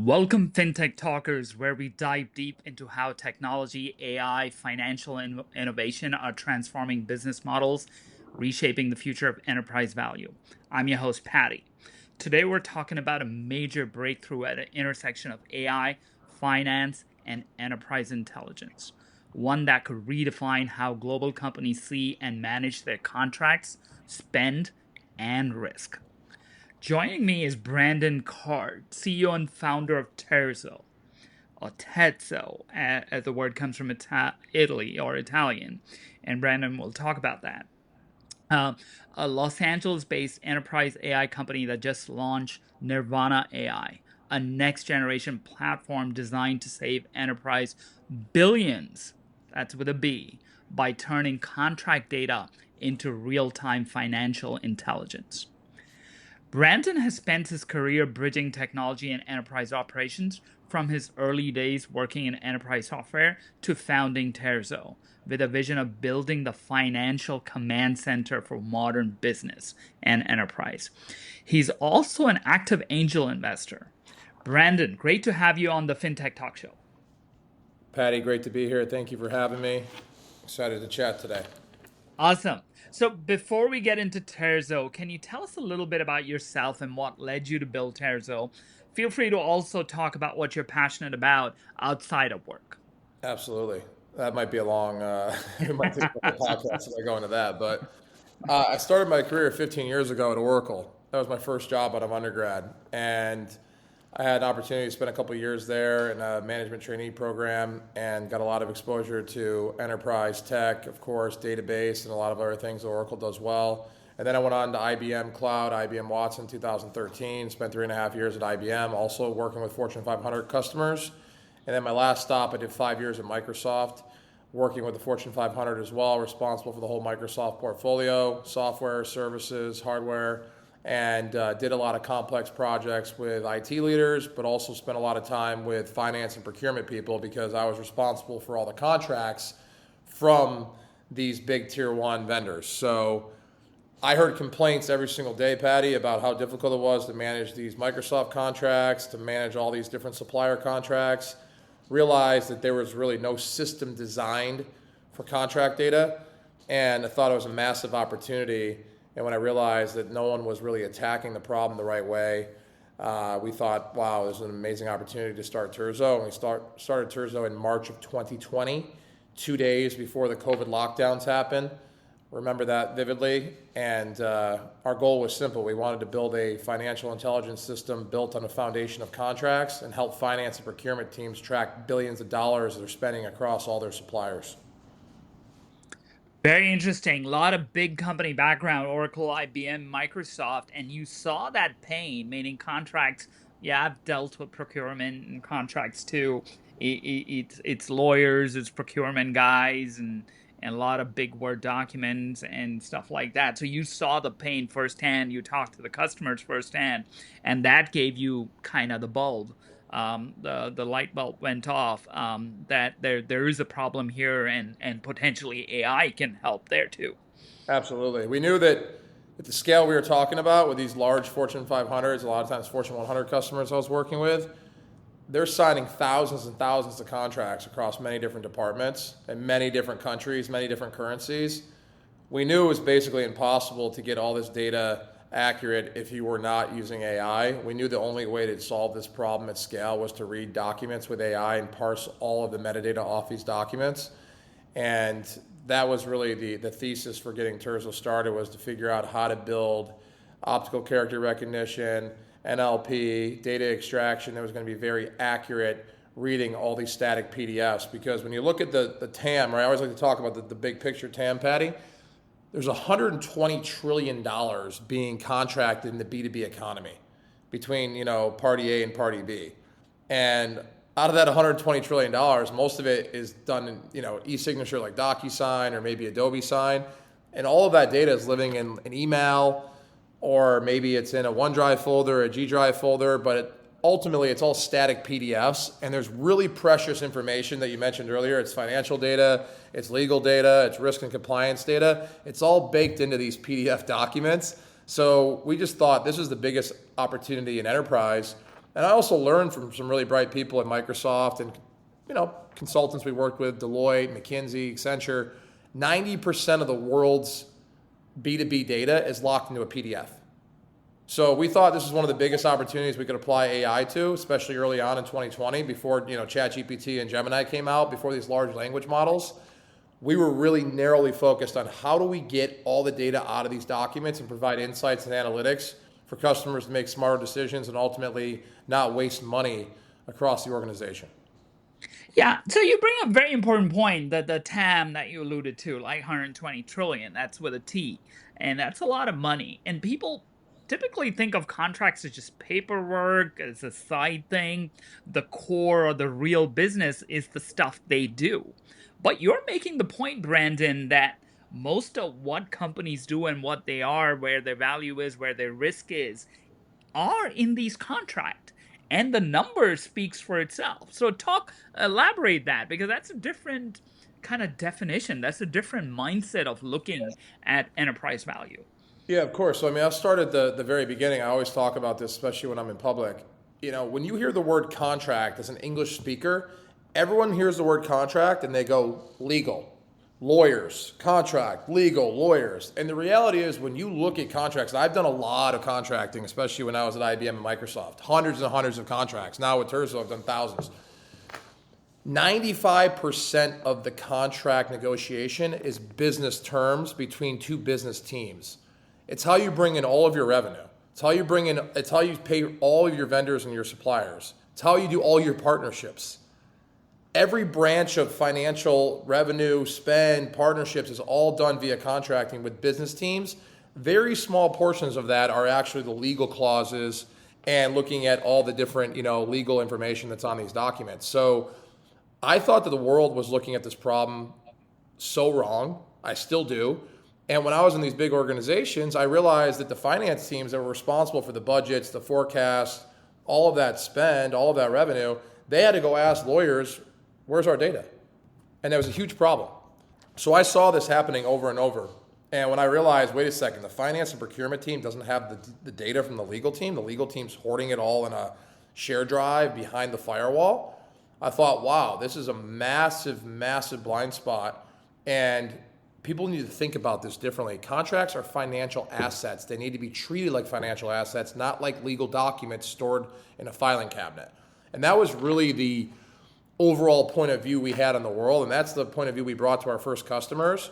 Welcome, FinTech Talkers, where we dive deep into how technology, AI, financial innovation are transforming business models, reshaping the future of enterprise value. I'm your host, Patty. Today, we're talking about a major breakthrough at an intersection of AI, finance, and enterprise intelligence. One that could redefine how global companies see and manage their contracts, spend, and risk. Joining me is Brandon Card, CEO and founder of Terzo, or Terzo, as the word comes from Italy or Italian, and Brandon will talk about that. A Los Angeles-based enterprise AI company that just launched NirvanAI, a next-generation platform designed to save enterprise billions, that's with a B, by turning contract data into real-time financial intelligence. Brandon has spent his career bridging technology and enterprise operations, from his early days working in enterprise software to founding Terzo, with a vision of building the financial command center for modern business and enterprise. He's also an active angel investor. Brandon, great to have you on the FinTech Talk Show. Patty, great to be here. Thank you for having me. Excited to chat today. Awesome. So before we get into Terzo, can you tell us a little bit about yourself and what led you to build Terzo? Feel free to also talk about what you're passionate about outside of work. Absolutely. That might be a long, it might take a couple podcasts if I go into that. But I started my career 15 years ago at Oracle. That was my first job out of undergrad. And I had an opportunity to spend a couple of years there in a management trainee program and got a lot of exposure to enterprise tech, of course, database, and a lot of other things that Oracle does well. And then I went on to IBM Cloud, IBM Watson 2013, spent 3.5 years at IBM, also working with Fortune 500 customers. And then my last stop, I did 5 years at Microsoft, working with the Fortune 500 as well, responsible for the whole Microsoft portfolio, software, services, hardware, and did a lot of complex projects with IT leaders, but also spent a lot of time with finance and procurement people because I was responsible for all the contracts from these big tier one vendors. So I heard complaints every single day, Patty, about how difficult it was to manage these Microsoft contracts, to manage all these different supplier contracts, realized that there was really no system designed for contract data, and I thought it was a massive opportunity. And when I realized that no one was really attacking the problem the right way, we thought, wow, this is an amazing opportunity to start Terzo. And we started Terzo in March of 2020, 2 days before the COVID lockdowns happened. Remember that vividly. And our goal was simple. We wanted to build a financial intelligence system built on a foundation of contracts and help finance and procurement teams track billions of dollars they're spending across all their suppliers. Very interesting. A lot of big company background, Oracle, IBM, Microsoft, and you saw that pain, meaning contracts. Yeah, I've dealt with procurement and contracts too. It's lawyers, it's procurement guys, and a lot of big Word documents and stuff like that. So you saw the pain firsthand, you talked to the customers firsthand, and that gave you kind of the bulb. The light bulb went off, that there is a problem here, and potentially AI can help there too. Absolutely. We knew that at the scale we were talking about with these large Fortune 500s, a lot of times Fortune 100 customers I was working with, they're signing thousands and thousands of contracts across many different departments in many different countries, many different currencies. We knew it was basically impossible to get all this data accurate if you were not using AI. We knew the only way to solve this problem at scale was to read documents with AI and parse all of the metadata off these documents. And that was really the thesis for getting Terzo started, was to figure out how to build optical character recognition, NLP, data extraction that was going to be very accurate, reading all these static PDFs. Because when you look at the TAM, right, I always like to talk about the big picture TAM, Patty. There's $120 trillion being contracted in the B2B economy between, party A and party B. And out of that $120 trillion, most of it is done in, e-signature like DocuSign or maybe Adobe Sign. And all of that data is living in an email, or maybe it's in a OneDrive folder, a G Drive folder, but ultimately it's all static PDFs, and there's really precious information that you mentioned earlier. It's financial data, it's legal data, it's risk and compliance data. It's all baked into these PDF documents. So we just thought this is the biggest opportunity in enterprise And I also learned from some really bright people at Microsoft and, consultants we worked with, Deloitte, McKinsey, Accenture. 90% of the world's B2B data is locked into a PDF. So we thought this was one of the biggest opportunities we could apply AI to, especially early on in 2020, before ChatGPT and Gemini came out, before these large language models. We were really narrowly focused on how do we get all the data out of these documents and provide insights and analytics for customers to make smarter decisions and ultimately not waste money across the organization. Yeah, so you bring up a very important point, that the TAM that you alluded to, like 120 trillion, that's with a T, and that's a lot of money. And people typically think of contracts as just paperwork, as a side thing. The core or the real business is the stuff they do. But you're making the point, Brandon, that most of what companies do and what they are, where their value is, where their risk is, are in these contracts, and the number speaks for itself. So elaborate that, because that's a different kind of definition. That's a different mindset of looking at enterprise value. Yeah, of course. So, I mean, I'll start at the very beginning. I always talk about this, especially when I'm in public. When you hear the word contract as an English speaker, everyone hears the word contract and they go legal, lawyers, contract, legal, lawyers. And the reality is, when you look at contracts, I've done a lot of contracting, especially when I was at IBM and Microsoft, hundreds and hundreds of contracts. Now with Terzo, I've done thousands. 95% of the contract negotiation is business terms between two business teams. It's how you bring in all of your revenue. It's how you pay all of your vendors and your suppliers. It's how you do all your partnerships. Every branch of financial revenue, spend, partnerships is all done via contracting with business teams. Very small portions of that are actually the legal clauses and looking at all the different, legal information that's on these documents. So I thought that the world was looking at this problem so wrong. I still do. And when I was in these big organizations, I realized that the finance teams that were responsible for the budgets, the forecast, all of that spend, all of that revenue, they had to go ask lawyers, where's our data? And that was a huge problem. So I saw this happening over and over. And when I realized, wait a second, the finance and procurement team doesn't have the data from the legal team's hoarding it all in a shared drive behind the firewall, I thought, wow, this is a massive, massive blind spot. And people need to think about this differently. Contracts are financial assets. They need to be treated like financial assets, not like legal documents stored in a filing cabinet. And that was really the overall point of view we had on the world. And that's the point of view we brought to our first customers.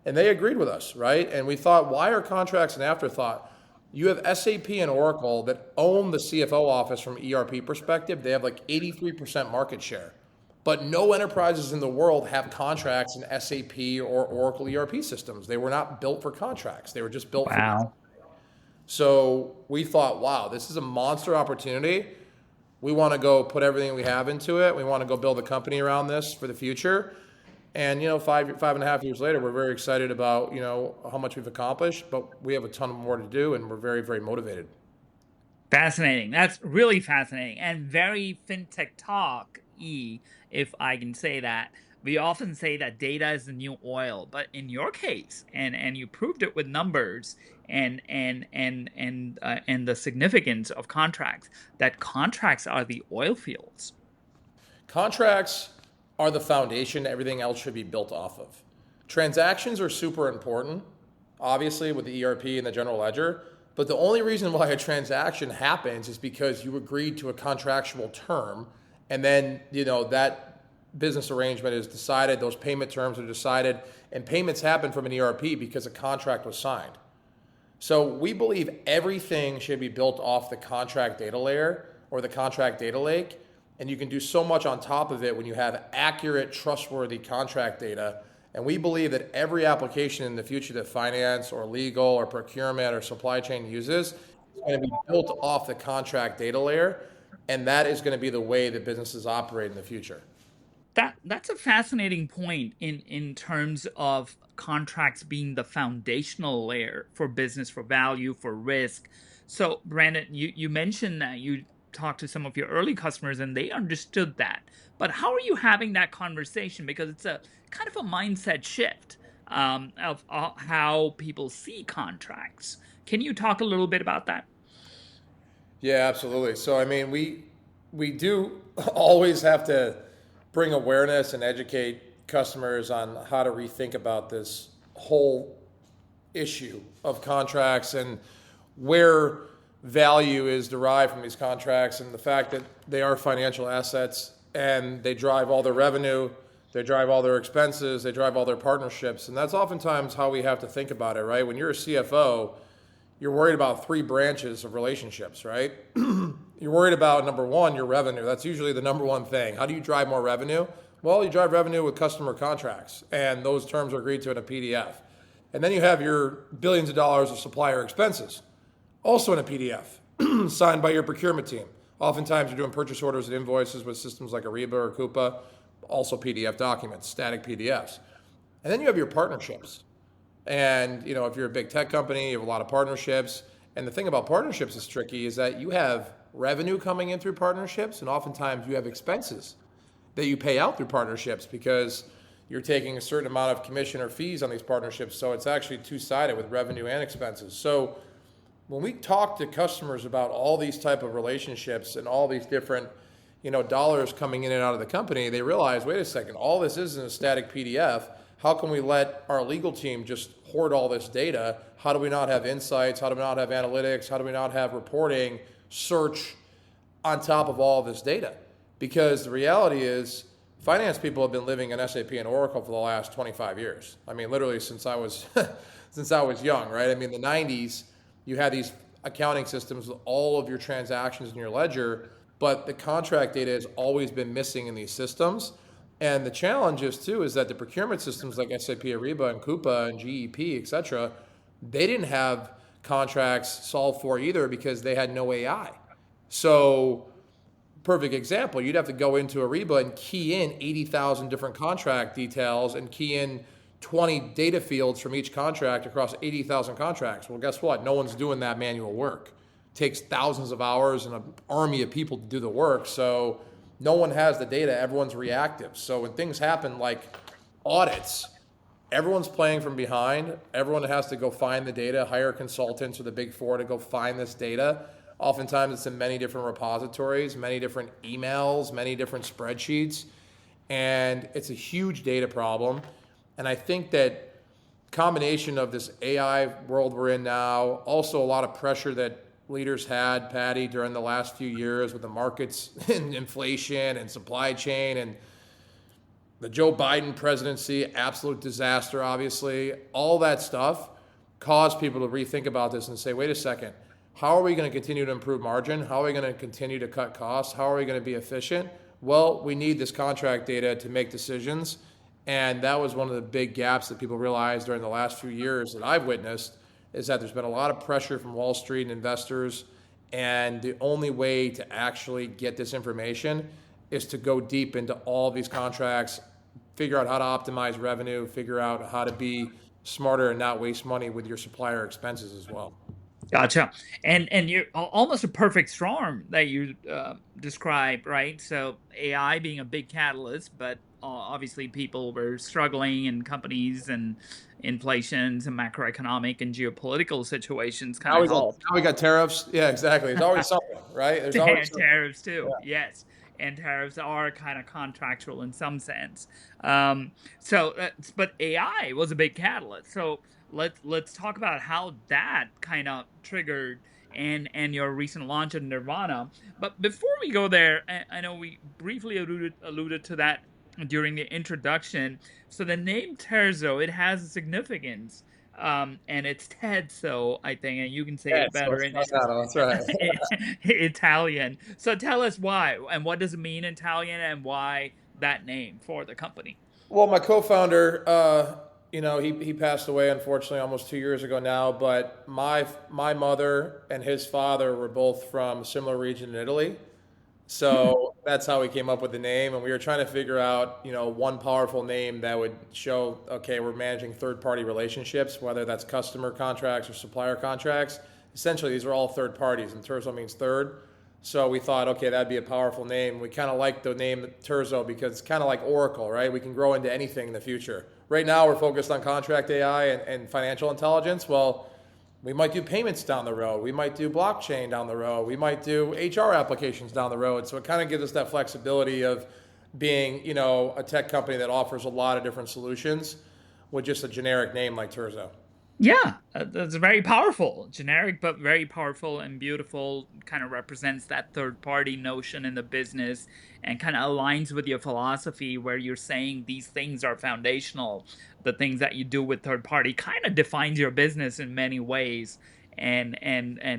And they agreed with us, right? And we thought, why are contracts an afterthought? You have SAP and Oracle that own the CFO office from ERP perspective. They have like 83% market share. But no enterprises in the world have contracts in SAP or Oracle ERP systems. They were not built for contracts. They were just built for. So we thought, wow, this is a monster opportunity. We want to go put everything we have into it. We want to go build a company around this for the future. And 5.5 years later, we're very excited about how much we've accomplished, but we have a ton more to do, and we're very, very motivated. Fascinating. That's really fascinating and very fintech talk-y, if I can say that. We often say that data is the new oil, but in your case, and you proved it with numbers and the significance of contracts, that contracts are the oil fields. Contracts are the foundation everything else should be built off of. Transactions are super important, obviously, with the ERP and the general ledger. But the only reason why a transaction happens is because you agreed to a contractual term, and then that business arrangement is decided, those payment terms are decided, and payments happen from an ERP because a contract was signed. So we believe everything should be built off the contract data layer or the contract data lake, and you can do so much on top of it when you have accurate, trustworthy contract data. And we believe that every application in the future that finance or legal or procurement or supply chain uses is going to be built off the contract data layer. And that is going to be the way that businesses operate in the future. That's a fascinating point in terms of contracts being the foundational layer for business, for value, for risk. So, Brandon, you mentioned that you talked to some of your early customers and they understood that. But how are you having that conversation? Because it's a kind of a mindset shift of how people see contracts. Can you talk a little bit about that? Yeah, absolutely. So, I mean, we do always have to bring awareness and educate customers on how to rethink about this whole issue of contracts and where value is derived from these contracts and the fact that they are financial assets and they drive all their revenue, they drive all their expenses, they drive all their partnerships. And that's oftentimes how we have to think about it, right? When you're a CFO, you're worried about three branches of relationships, right? You're worried about, number one, your revenue. That's usually the number one thing. How do you drive more revenue? Well, you drive revenue with customer contracts, and those terms are agreed to in a PDF. And then you have your billions of dollars of supplier expenses, also in a PDF, signed by your procurement team. Oftentimes, you're doing purchase orders and invoices with systems like Ariba or Coupa, also PDF documents, static PDFs. And then you have your partnerships. And, you know, if you're a big tech company, you have a lot of partnerships. And the thing about partnerships is tricky is that you have revenue coming in through partnerships, and oftentimes you have expenses that you pay out through partnerships because you're taking a certain amount of commission or fees on these partnerships. So it's actually two-sided with revenue and expenses. So when we talk to customers about all these type of relationships and all these different, you know, dollars coming in and out of the company, they realize, wait a second, all this isn't a static PDF. How can we let our legal team just hoard all this data? How do we not have insights? How do we not have analytics? How do we not have reporting, search on top of all of this data? Because the reality is, finance people have been living in SAP and Oracle for the last 25 years. I mean, literally since I was since I was young, right? I mean, in the 90s, you had these accounting systems with all of your transactions in your ledger, but the contract data has always been missing in these systems. And the challenge is too is that the procurement systems like SAP Ariba and Coupa and GEP, et cetera, they didn't have contracts solved for either because they had no AI. So, perfect example, you'd have to go into Ariba and key in 80,000 different contract details and key in 20 data fields from each contract across 80,000 contracts. Well, guess what? No one's doing that manual work. It takes thousands of hours and an army of people to do the work. So no one has the data. Everyone's reactive. So when things happen like audits, everyone's playing from behind. Everyone has to go find the data, hire consultants or the big four to go find this data. Oftentimes it's in many different repositories, many different emails, many different spreadsheets, and it's a huge data problem. And I think that combination of this AI world we're in now, also a lot of pressure that leaders had, Patty, during the last few years with the markets and inflation and supply chain and the Joe Biden presidency, absolute disaster, obviously. All that stuff caused people to rethink about this and say, wait a second, how are we going to continue to improve margin? How are we going to continue to cut costs? How are we going to be efficient? Well, we need this contract data to make decisions. And that was one of the big gaps that people realized during the last few years that I've witnessed is that there's been a lot of pressure from Wall Street and investors. And the only way to actually get this information is to go deep into all these contracts, figure out how to optimize revenue, figure out how to be smarter and not waste money with your supplier expenses as well. Gotcha. And you're almost a perfect storm that you described, right? So AI being a big catalyst, but obviously people were struggling in companies and inflations and macroeconomic and geopolitical situations kind of helped. Now we got tariffs. Yeah, exactly. There's always something, right? There's always something. Tariffs too, Yeah. yes. And tariffs are kind of contractual in some sense. But AI was a big catalyst. So let's talk about how that kind of triggered and your recent launch of Nirvana. But before we go there, I know we briefly alluded to that during the introduction. So the name Terzo, it has a significance. And it's Terzo, I think, and you can say it better in That's right. Italian. So tell us why, and what does it mean in Italian, and why that name for the company? Well, my co-founder, he passed away unfortunately almost 2 years ago now. But my mother and his father were both from a similar region in Italy, so that's how we came up with the name. And we were trying to figure out, one powerful name that would show, okay, we're managing third-party relationships, whether that's customer contracts or supplier contracts. Essentially, these are all third parties, and Terzo means third. So we thought, okay, that'd be a powerful name. We kind of like the name Terzo because it's kind of like Oracle, right? We can grow into anything in the future. Right now, we're focused on contract AI and financial intelligence. Well, We might do payments down the road. We might do blockchain down the road. We might do HR applications down the road. So it kind of gives us that flexibility of being, a tech company that offers a lot of different solutions with just a generic name like Terzo. Yeah, that's very powerful. Generic, but very powerful and beautiful. Kind of represents that third party notion in the business and kind of aligns with your philosophy where you're saying these things are foundational. The things that you do with third party kind of defines your business in many ways and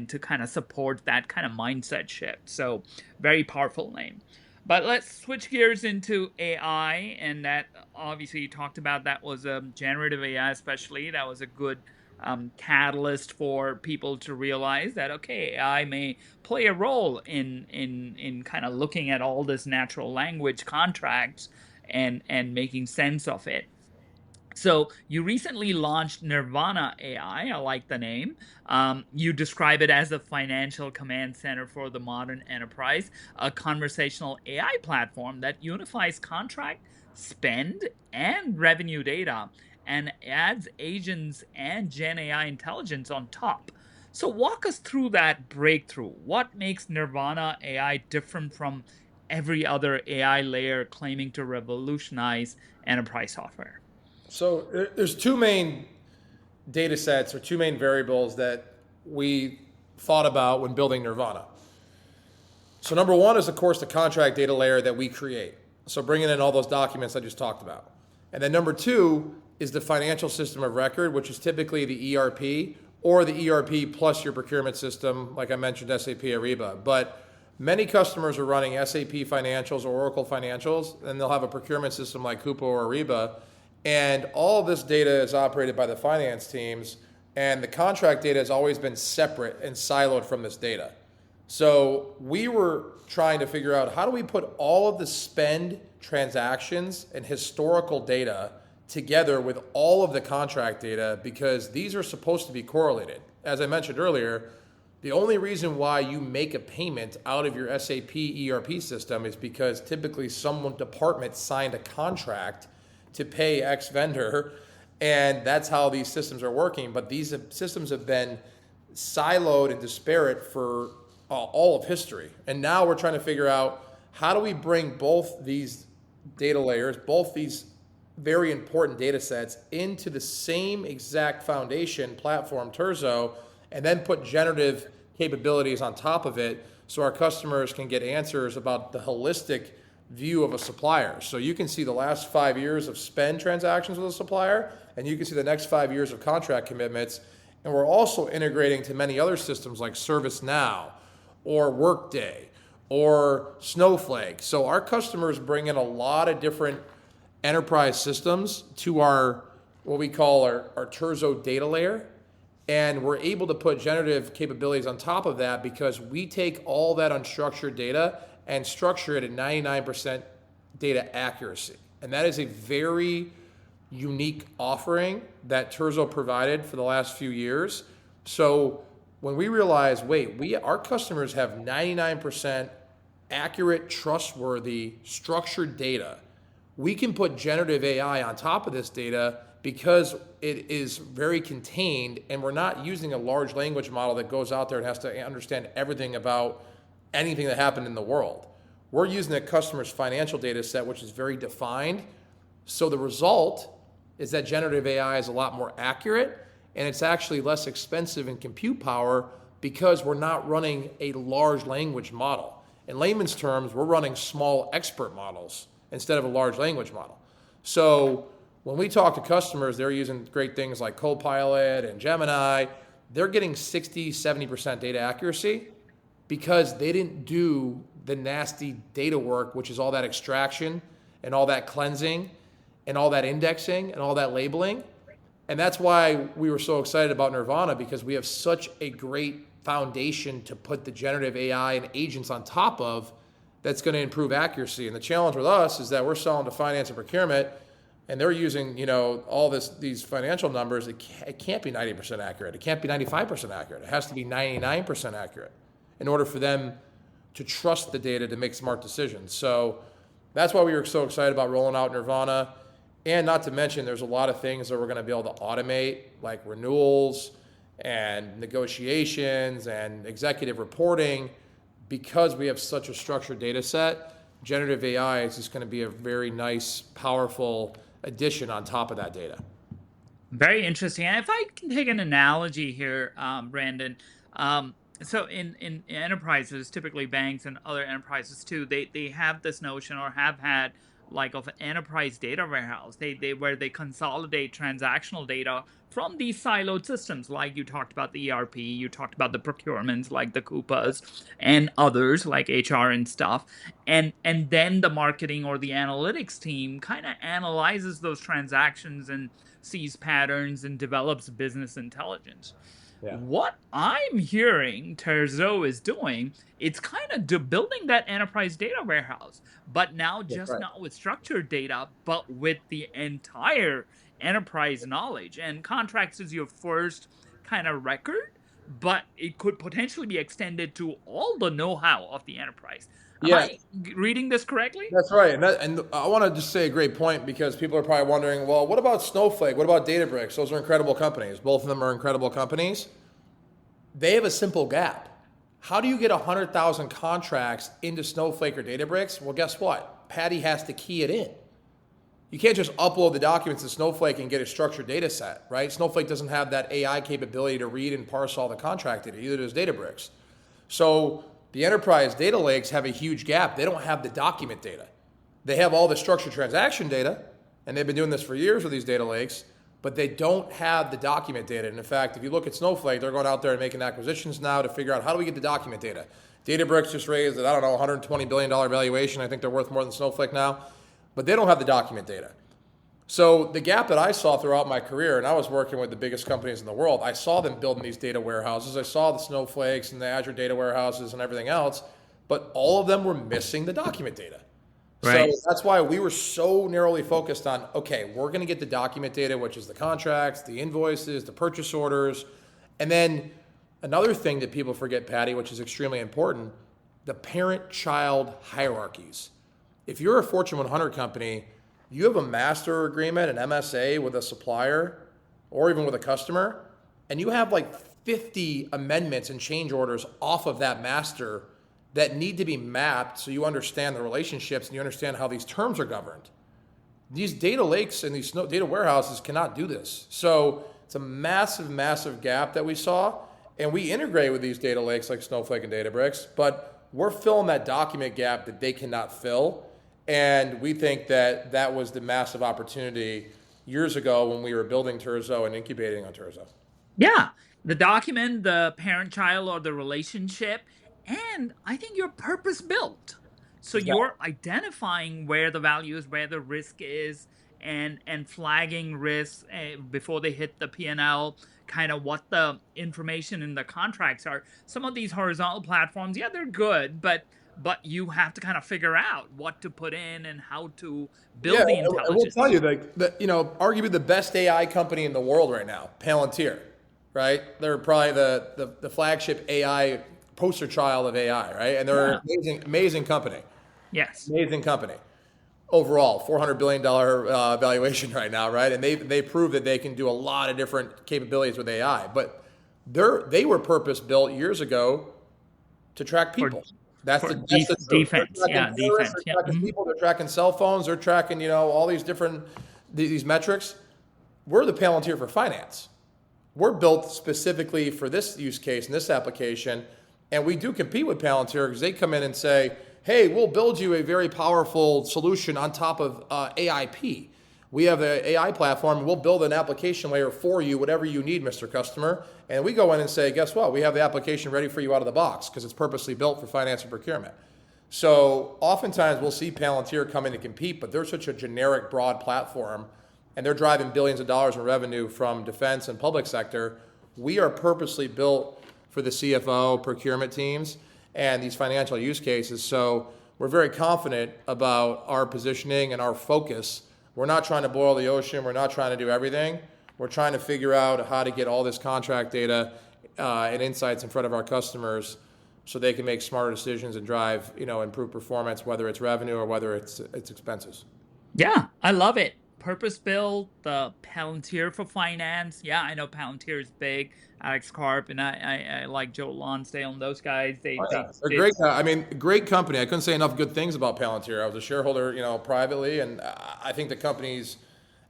to kind of support that kind of mindset shift. So, very powerful name. But let's switch gears into AI, and that obviously you talked about that was a generative AI, especially that was a good catalyst for people to realize that okay, AI may play a role in kind of looking at all this natural language contracts and making sense of it. So you recently launched Nirvana AI. I like the name. You describe it as a financial command center for the modern enterprise, a conversational AI platform that unifies contract, spend, and revenue data and adds agents and Gen AI intelligence on top. So walk us through that breakthrough. What makes Nirvana AI different from every other AI layer claiming to revolutionize enterprise software? So there's two main data sets or two main variables that we thought about when building Nirvana. So number one is, of course, the contract data layer that we create. So bringing in all those documents I just talked about. And then number two is the financial system of record, which is typically the ERP or the ERP plus your procurement system, like I mentioned, SAP Ariba. But many customers are running SAP Financials or Oracle Financials, and they'll have a procurement system like Coupa or Ariba. And all of this data is operated by the finance teams, and the contract data has always been separate and siloed from this data. So we were trying to figure out, how do we put all of the spend transactions and historical data together with all of the contract data, because these are supposed to be correlated. As I mentioned earlier, the only reason why you make a payment out of your SAP ERP system is because typically some department signed a contract to pay X vendor, and that's how these systems are working. But these systems have been siloed and disparate for all of history. And now we're trying to figure out, how do we bring both these data layers, both these very important data sets, into the same exact foundation platform, Terzo, and then put generative capabilities on top of it so our customers can get answers about the holistic view of a supplier. So you can see the last 5 years of spend transactions with a supplier, and you can see the next 5 years of contract commitments. And we're also integrating to many other systems like ServiceNow or Workday or Snowflake. So our customers bring in a lot of different enterprise systems to our, what we call our Terzo data layer. And we're able to put generative capabilities on top of that because we take all that unstructured data and structure it at 99% data accuracy. And that is a very unique offering that Terzo provided for the last few years. So when we realized, wait, our customers have 99% accurate, trustworthy, structured data, we can put generative AI on top of this data because it is very contained, and we're not using a large language model that goes out there and has to understand everything about anything that happened in the world. We're using a customer's financial data set, which is very defined. So the result is that generative AI is a lot more accurate, and it's actually less expensive in compute power because we're not running a large language model. In layman's terms, we're running small expert models instead of a large language model. So when we talk to customers, they're using great things like Copilot and Gemini. They're getting 60, 70% data accuracy because they didn't do the nasty data work, which is all that extraction and all that cleansing and all that indexing and all that labeling. And that's why we were so excited about Nirvana, because we have such a great foundation to put the generative AI and agents on top of that's going to improve accuracy. And the challenge with us is that we're selling to finance and procurement, and they're using, all these financial numbers. It can't be 90% accurate. It can't be 95% accurate. It has to be 99% accurate in order for them to trust the data to make smart decisions. So that's why we were so excited about rolling out Nirvana. And not to mention, there's a lot of things that we're going to be able to automate, like renewals and negotiations and executive reporting, because we have such a structured data set, generative AI is just going to be a very nice, powerful addition on top of that data. Very interesting. And if I can take an analogy here, Brandon, so in enterprises, typically banks and other enterprises too, they have this notion or have had like of an enterprise data warehouse. They where they consolidate transactional data from these siloed systems, like you talked about the ERP, you talked about the procurements like the Coupas and others like HR and stuff, and then the marketing or the analytics team kind of analyzes those transactions and sees patterns and develops business intelligence. Yeah. What I'm hearing Terzo is doing, it's kind of building that enterprise data warehouse, but now That's just right. not with structured data, but with the entire enterprise knowledge. And contracts is your first kind of record, but it could potentially be extended to all the know-how of the enterprise. Am Yeah, I reading this correctly? that's right. And I want to just say a great point, because people are probably wondering, well, what about Snowflake? What about Databricks? Those are incredible companies. Both of them are incredible companies. They have a simple gap. How do you get 100,000 contracts into Snowflake or Databricks? Well, guess what? Patty has to key it in. You can't just upload the documents to Snowflake and get a structured data set, right? Snowflake doesn't have that AI capability to read and parse all the contract data. Either does Databricks. So the enterprise data lakes have a huge gap. They don't have the document data. They have all the structured transaction data, and they've been doing this for years with these data lakes, but they don't have the document data. And in fact, if you look at Snowflake, they're going out there and making acquisitions now to figure out, how do we get the document data? Databricks just raised, I don't know, $120 billion valuation. I think they're worth more than Snowflake now, but they don't have the document data. So the gap that I saw throughout my career, and I was working with the biggest companies in the world, I saw them building these data warehouses. I saw the Snowflakes and the Azure data warehouses and everything else, but all of them were missing the document data. Right. So that's why we were so narrowly focused on, okay, we're going to get the document data, which is the contracts, the invoices, the purchase orders. And then another thing that people forget, Patty, which is extremely important, the parent-child hierarchies. If you're a Fortune 100 company, you have a master agreement, an MSA with a supplier or even with a customer, and you have like 50 amendments and change orders off of that master that need to be mapped so you understand the relationships and you understand how these terms are governed. These data lakes and these data warehouses cannot do this. So it's a massive, massive gap that we saw, and we integrate with these data lakes like Snowflake and Databricks, but we're filling that document gap that they cannot fill. And we think that that was the massive opportunity years ago when we were building Terzo and incubating on Terzo. Yeah, the document, the parent-child, or the relationship, and I think you're purpose-built. So Exactly. you're identifying where the value is, where the risk is, and flagging risks before they hit the P&L, kind of what the information in the contracts are. Some of these horizontal platforms, yeah, they're good, but you have to kind of figure out what to put in and how to Yeah, build the I will tell intelligence. you that arguably the best AI company in the world right now, Palantir, right? They're probably the flagship AI poster child of AI, right? And they're an Yeah. amazing company, Yes. amazing company. Overall, $400 billion valuation right now, right? And they prove that they can do a lot of different capabilities with AI. But they were purpose built years ago to track For people. That's for the truth. They're defense. tracking Yeah, terrorists, defense. they're Yeah. tracking people, they're tracking cell phones, they're tracking all these different these metrics. We're the Palantir for finance. We're built specifically for this use case and this application, and we do compete with Palantir because they come in and say, "Hey, we'll build you a very powerful solution on top of AIP. We have an AI platform, and we'll build an application layer for you, whatever you need, Mr. Customer." And we go in and say, "Guess what? We have the application ready for you out of the box because it's purposely built for finance and procurement." So oftentimes we'll see Palantir come in to compete, but they're such a generic, broad platform, and they're driving billions of dollars in revenue from defense and public sector. We are purposely built for the CFO, procurement teams, and these financial use cases. So we're very confident about our positioning and our focus. We're not trying to boil the ocean. We're not trying to do everything. We're trying to figure out how to get all this contract data and insights in front of our customers so they can make smarter decisions and drive, improved performance, whether it's revenue or whether it's expenses. Yeah, I love it. purpose-built, the Palantir for finance. Yeah, I know Palantir is big. Alex Karp and I like Joe Lonsdale and those guys. Oh They yeah, they're did. great. I mean, great company. I couldn't say enough good things about Palantir. I was a shareholder, privately, and I think the company's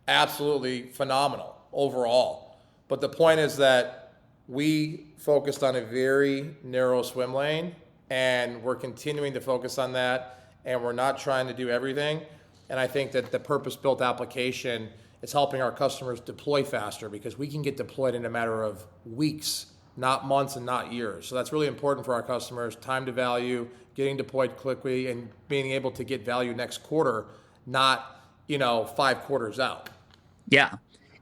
absolutely phenomenal overall. But the point is that we focused on a very narrow swim lane, and we're continuing to focus on that, and we're not trying to do everything. And I think that the purpose-built application is helping our customers deploy faster because we can get deployed in a matter of weeks, not months and not years. So that's really important for our customers, time to value, getting deployed quickly, and being able to get value next quarter, not 5 quarters out. Yeah.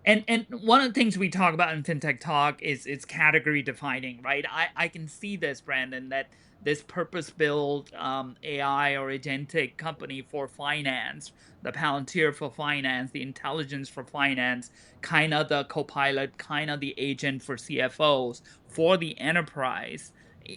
And one of the things we talk about in FinTech Talk is category defining, right? I can see this, Brandon, that this purpose-built AI or agentic company for finance, the Palantir for finance, the intelligence for finance, kind of the copilot, kind of the agent for CFOs for the enterprise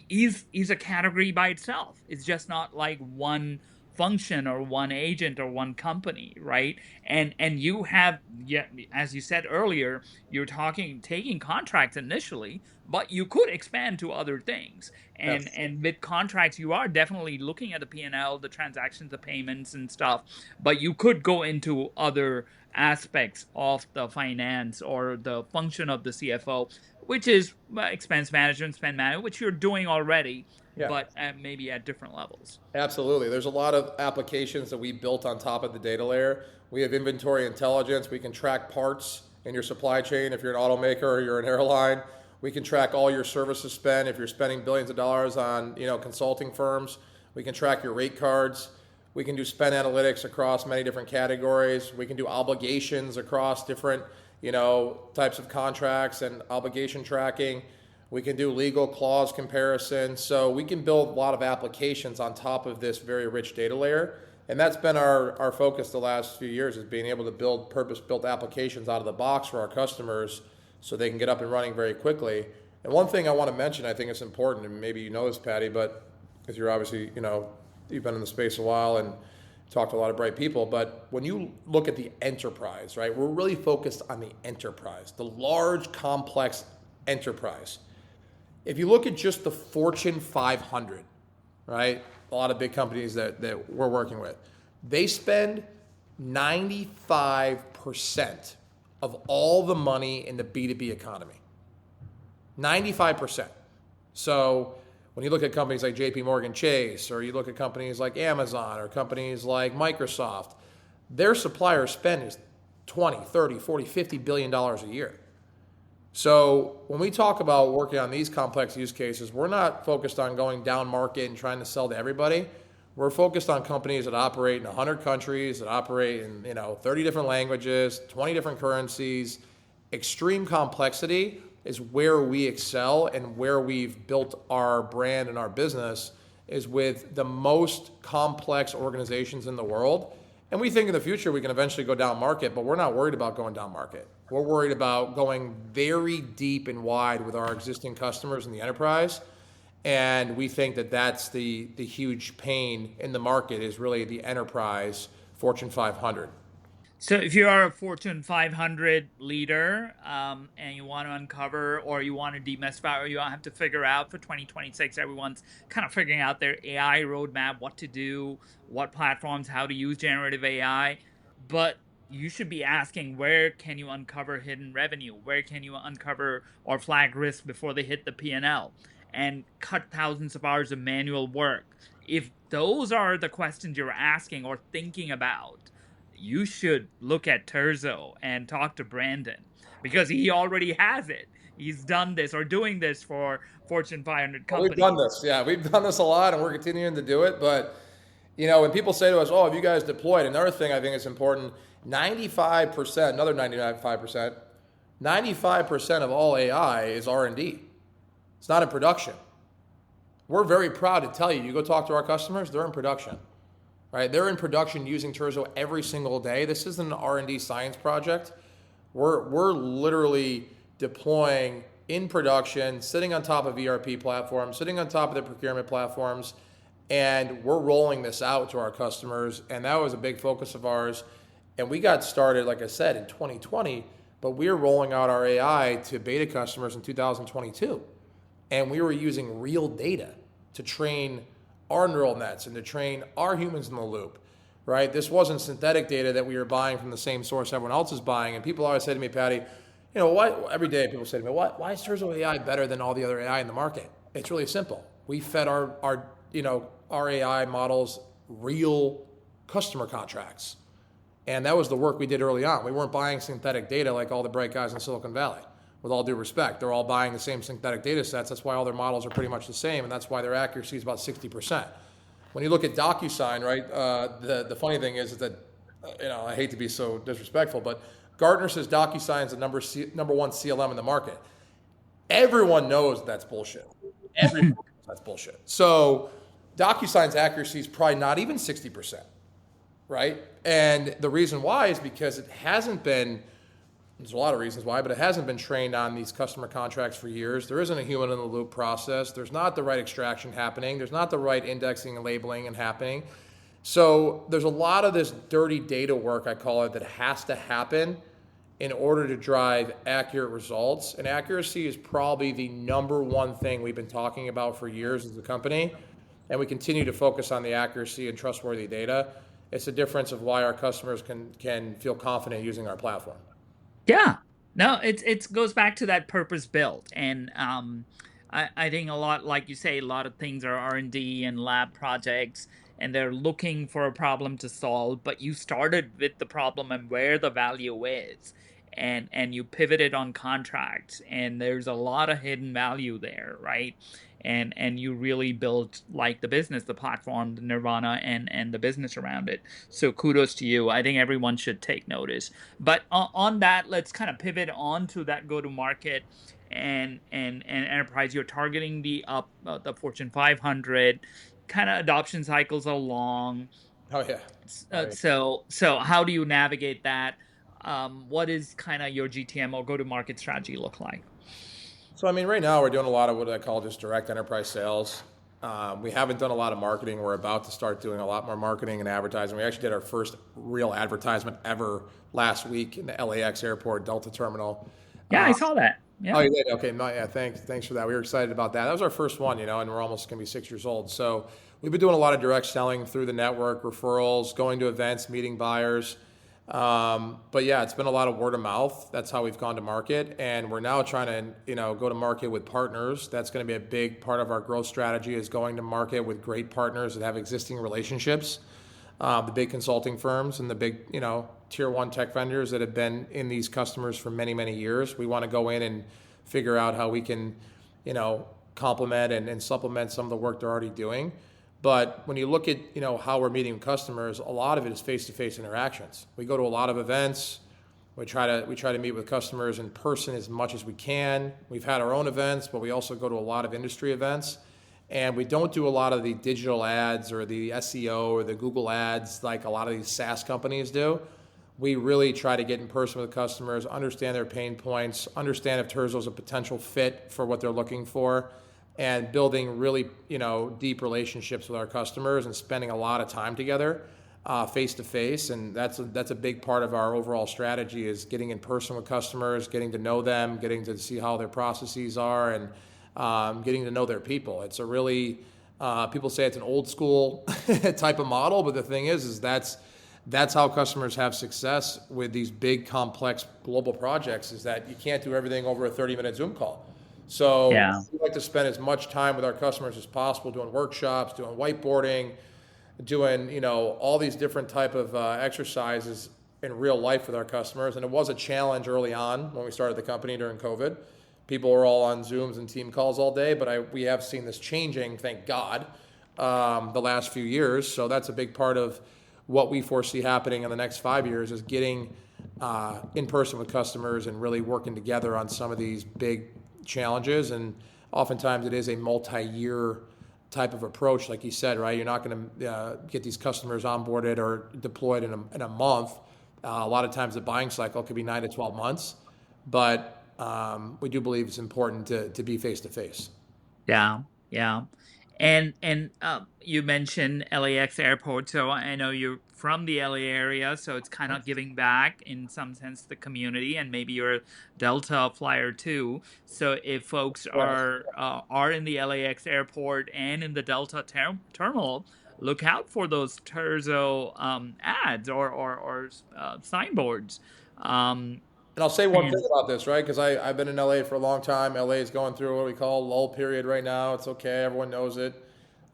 is a category by itself. It's just not like one function or one agent or one company, right? And you have, yeah, as you said earlier, you're taking contracts initially, but you could expand to other things. Yes. And with contracts, you are definitely looking at the P&L, the transactions, the payments and stuff, but you could go into other aspects of the finance or the function of the CFO, which is expense management, spend management, which you're doing already, Yeah. but maybe at different levels. Absolutely. There's a lot of applications that we built on top of the data layer. We have inventory intelligence. We can track parts in your supply chain if you're an automaker or you're an airline. We can track all your services spend if you're spending billions of dollars on, consulting firms. We can track your rate cards. We can do spend analytics across many different categories. We can do obligations across different, types of contracts and obligation tracking. We can do legal clause comparison. So we can build a lot of applications on top of this very rich data layer. And that's been our focus the last few years, is being able to build purpose-built applications out of the box for our customers so they can get up and running very quickly. And one thing I want to mention, I think it's important, and maybe you know this, Patty, but because you're obviously, you've been in the space a while and talked to a lot of bright people, but when you look at the enterprise, right, we're really focused on the enterprise, the large, complex enterprise. If you look at just the Fortune 500, right, a lot of big companies that we're working with, they spend 95% of all the money in the B2B economy. 95%. So when you look at companies like JP Morgan Chase, or you look at companies like Amazon or companies like Microsoft, their supplier spend is 20, 30, 40, $50 billion a year. So when we talk about working on these complex use cases, we're not focused on going down market and trying to sell to everybody. We're focused on companies that operate in 100 countries, that operate in 30 different languages, 20 different currencies. Extreme complexity is where we excel, and where we've built our brand and our business is with the most complex organizations in the world. And we think in the future we can eventually go down market, but we're not worried about going down market. We're worried about going very deep and wide with our existing customers in the enterprise. And we think that that's the huge pain in the market, is really the enterprise Fortune 500. So if you are a Fortune 500 leader and you want to uncover, or you want to demystify, or you have to figure out for 2026, everyone's kind of figuring out their AI roadmap, what to do, what platforms, how to use generative AI. But you should be asking, where can you uncover hidden revenue? Where can you uncover or flag risk before they hit the P&L and cut thousands of hours of manual work? If those are the questions you're asking or thinking about, you should look at Terzo and talk to Brandon, because he already has it. He's done this or doing this for Fortune 500 Well, companies. we've done this. Yeah, we've done this a lot, and we're continuing to do it. But, when people say to us, oh, have you guys deployed? Another thing I think is important, 95%, another 95%, 95% of all AI is R&D. It's not in production. We're very proud to tell you, you go talk to our customers, they're in production. Right? They're in production using Terzo every single day. This isn't an R&D science project. We're literally deploying in production, sitting on top of ERP platforms, sitting on top of the procurement platforms, and we're rolling this out to our customers. And that was a big focus of ours. And we got started, like I said, in 2020, but we were rolling out our AI to beta customers in 2022. And we were using real data to train our neural nets and to train our humans in the loop, right? This wasn't synthetic data that we were buying from the same source everyone else is buying. And people always say to me, Patty, why, every day people say to me, why is Terzo AI better than all the other AI in the market? It's really simple. We fed our AI models real customer contracts. And that was the work we did early on. We weren't buying synthetic data like all the bright guys in Silicon Valley. With all due respect, they're all buying the same synthetic data sets. That's why all their models are pretty much the same, and that's why their accuracy is about 60%. When you look at DocuSign, right, the funny thing is that, I hate to be so disrespectful, but Gartner says DocuSign is the number one CLM in the market. Everyone knows that's bullshit. Everyone knows that's bullshit. So DocuSign's accuracy is probably not even 60%, right? And the reason why is because it hasn't been, there's a lot of reasons why, but it hasn't been trained on these customer contracts for years. There isn't a human in the loop process. There's not the right extraction happening. There's not the right indexing and labeling and happening. So there's a lot of this dirty data work, I call it, that has to happen in order to drive accurate results. And accuracy is probably the number one thing we've been talking about for years as a company. And we continue to focus on the accuracy and trustworthy data. It's the difference of why our customers can feel confident using our platform. Yeah. No, it goes back to that purpose built. And I think a lot, like you say, a lot of things are R&D and lab projects, and they're looking for a problem to solve, but you started with the problem and where the value is. And you pivoted on contracts, and there's a lot of hidden value there, right? And you really built like the business, the platform, the Nirvana, and the business around it. So kudos to you. I think everyone should take notice. But on that, let's kind of pivot on to that go to market and enterprise. You're targeting the Fortune 500. Kind of adoption cycles are long. Oh yeah. Oh, yeah. So how do you navigate that? What is kind of your GTM or go to market strategy look like? So, I mean, right now we're doing a lot of what I call just direct enterprise sales. We haven't done a lot of marketing. We're about to start doing a lot more marketing and advertising. We actually did our first real advertisement ever last week in the LAX airport Delta terminal. Yeah, I saw that. Oh, Yeah. you did? Okay. No, yeah, thanks for that. We were excited about that. That was our first one, and we're almost going to be 6 years old. So we've been doing a lot of direct selling through the network, referrals, going to events, meeting buyers. But yeah, it's been a lot of word of mouth. That's how we've gone to market, and we're now trying to, go to market with partners. That's going to be a big part of our growth strategy, is going to market with great partners that have existing relationships. The big consulting firms and the big, tier one tech vendors that have been in these customers for many, many years. We want to go in and figure out how we can, complement and supplement some of the work they're already doing. But when you look at, how we're meeting customers, a lot of it is face-to-face interactions. We go to a lot of events. We try to meet with customers in person as much as we can. We've had our own events, but we also go to a lot of industry events. And we don't do a lot of the digital ads or the SEO or the Google ads like a lot of these SaaS companies do. We really try to get in person with customers, understand their pain points, understand if Terzo is a potential fit for what they're looking for, and building really, deep relationships with our customers and spending a lot of time together, face to face. And that's a big part of our overall strategy, is getting in person with customers, getting to know them, getting to see how their processes are, and getting to know their people. It's a really, people say it's an old school type of model, but the thing is that's how customers have success with these big, complex global projects, is that you can't do everything over a 30-minute Zoom call. So Yeah. we like to spend as much time with our customers as possible, doing workshops, doing whiteboarding, doing, all these different type of exercises in real life with our customers. And it was a challenge early on when we started the company during COVID. People were all on Zooms and team calls all day, but we have seen this changing, thank God, the last few years. So that's a big part of what we foresee happening in the next 5 years, is getting in person with customers and really working together on some of these big challenges. And oftentimes it is a multi-year type of approach, like you said, right? You're not going to get these customers onboarded or deployed in a month. A lot of times the buying cycle could be 9 to 12 months, but we do believe it's important to be face to face. Yeah. Yeah. And you mentioned LAX airport, so I know you're from the LA area, so it's kind of giving back in some sense to the community, and maybe you're a Delta flyer too. So if folks Right. are in the LAX airport and in the Delta terminal, look out for those Terzo ads or signboards. Um, And I'll say one and thing about this, right? Because I've been in LA for a long time. LA is going through what we call a lull period right now. It's okay. Everyone knows it.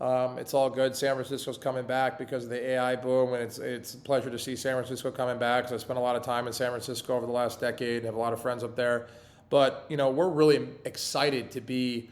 It's all good. San Francisco's coming back because of the AI boom, and it's a pleasure to see San Francisco coming back. So I spent a lot of time in San Francisco over the last decade. Have a lot of friends up there. But we're really excited to be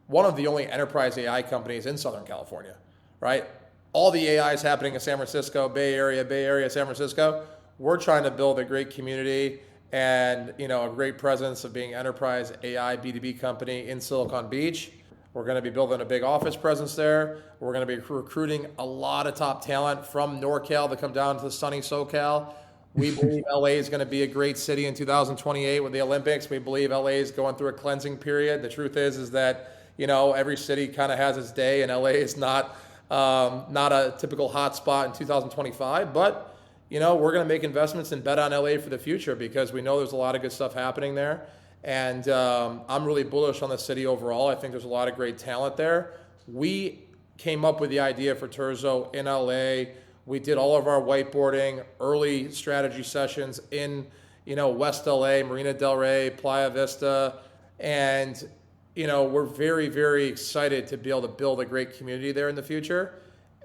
one of the only enterprise AI companies in Southern California, right? All the AI is happening in San Francisco, Bay Area, San Francisco. We're trying to build a great community and a great presence of being enterprise AI B2B company in Silicon Beach. We're going to be building a big office presence there. We're going to be recruiting a lot of top talent from NorCal to come down to the sunny SoCal. We believe LA is going to be a great city in 2028 with the Olympics. We believe LA is going through a cleansing period. The truth is that every city kind of has its day, and LA is not a typical hot spot in 2025. But we're going to make investments and bet on LA for the future because we know there's a lot of good stuff happening there. And I'm really bullish on the city overall. I think there's a lot of great talent there. We came up with the idea for Terzo in LA. We did all of our whiteboarding, early strategy sessions in West LA, Marina Del Rey, Playa Vista, and we're very, very excited to be able to build a great community there in the future.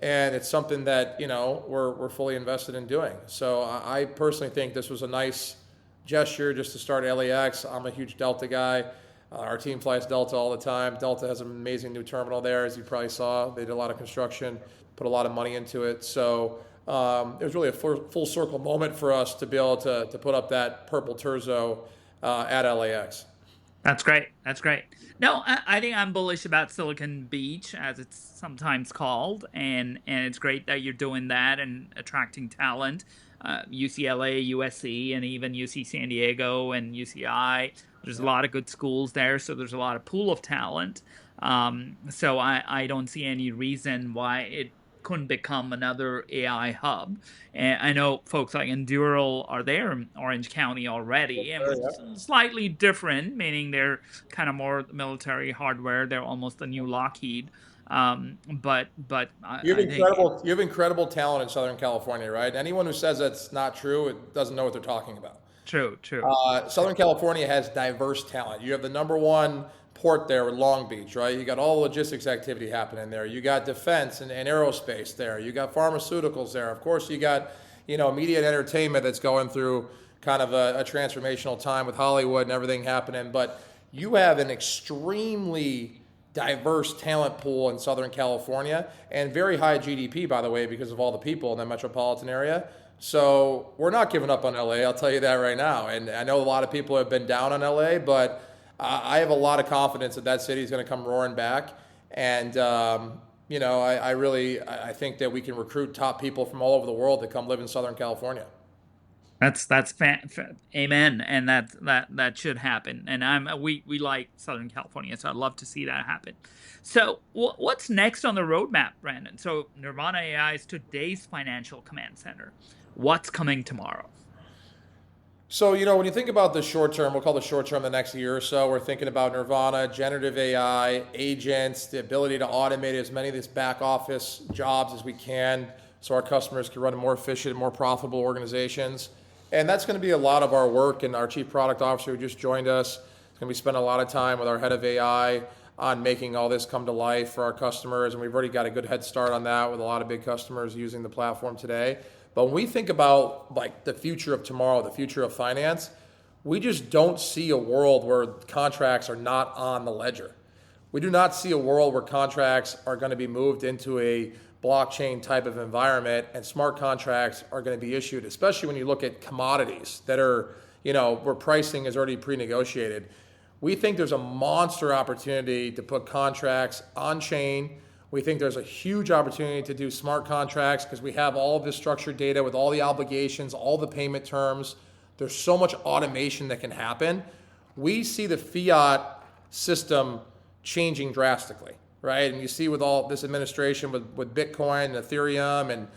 And it's something that we're fully invested in doing. So I personally think this was a nice gesture just to start LAX. I'm a huge Delta guy. Our team flies Delta all the time. Delta has an amazing new terminal there, as you probably saw. They did a lot of construction, put a lot of money into it. So it was really a full circle moment for us to be able to put up that purple Terzo at LAX. That's great. That's great. No, I think I'm bullish about Silicon Beach, as it's sometimes called, and it's great that you're doing that and attracting talent. UCLA, USC, and even UC San Diego and UCI. There's a lot of good schools there, so there's a lot of pool of talent. So I don't see any reason why it couldn't become another AI hub. And I know folks like Endural are there in Orange County already, and slightly different, meaning they're kind of more military hardware. They're almost a new Lockheed. But You have I think incredible talent in Southern California, right? Anyone who says that's not true, it doesn't know what they're talking about. true, true. Southern California has diverse talent. You have the number one port there with Long Beach, right? You got all logistics activity happening there. You got defense and aerospace there. You got pharmaceuticals there. Of course, you got media and entertainment that's going through kind of a transformational time with Hollywood and everything happening. But you have an extremely diverse talent pool in Southern California and very high GDP, by the way, because of all the people in that metropolitan area. So we're not giving up on LA, I'll tell you that right now. And I know a lot of people have been down on LA, but I have a lot of confidence that city is going to come roaring back. And, I think that we can recruit top people from all over the world to come live in Southern California. Amen, and that should happen. And we like Southern California, so I'd love to see that happen. So what's next on the roadmap, Brandon? So Nirvana AI is today's financial command center. What's coming tomorrow? So, when you think about the short term, we'll call the short term the next year or so, we're thinking about Nirvana, generative AI, agents, the ability to automate as many of these back office jobs as we can so our customers can run more efficient, more profitable organizations. And that's going to be a lot of our work. And our chief product officer who just joined us is going to be spending a lot of time with our head of AI on making all this come to life for our customers. And we've already got a good head start on that with a lot of big customers using the platform today. But when we think about like the future of tomorrow, the future of finance, we just don't see a world where contracts are not on the ledger. We do not see a world where contracts are going to be moved into a blockchain type of environment and smart contracts are going to be issued, especially when you look at commodities that are, where pricing is already pre-negotiated. We think there's a monster opportunity to put contracts on chain. We think there's a huge opportunity to do smart contracts because we have all of this structured data with all the obligations, all the payment terms. There's so much automation that can happen. We see the fiat system changing drastically, right? And you see with all this administration with Bitcoin and Ethereum and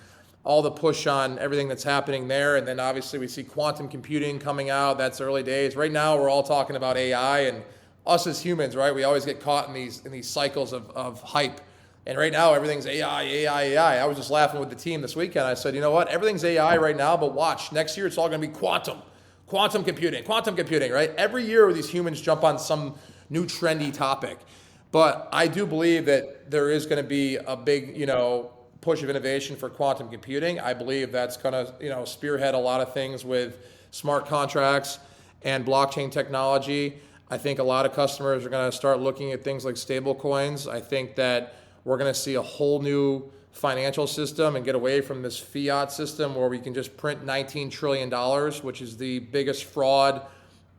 all the push on everything that's happening there. And then obviously we see quantum computing coming out. That's early days. Right now we're all talking about AI, and us as humans, right? We always get caught in these cycles of hype. And right now everything's AI, AI, AI. I was just laughing with the team this weekend. I said, you know what? Everything's AI right now, but watch, next year it's all going to be quantum computing, right? Every year these humans jump on some new trendy topic. But I do believe that there is going to be a big, push of innovation for quantum computing. I believe that's going to, spearhead a lot of things with smart contracts and blockchain technology. I think a lot of customers are going to start looking at things like stable coins. I think that we're going to see a whole new financial system and get away from this fiat system where we can just print $19 trillion, which is the biggest fraud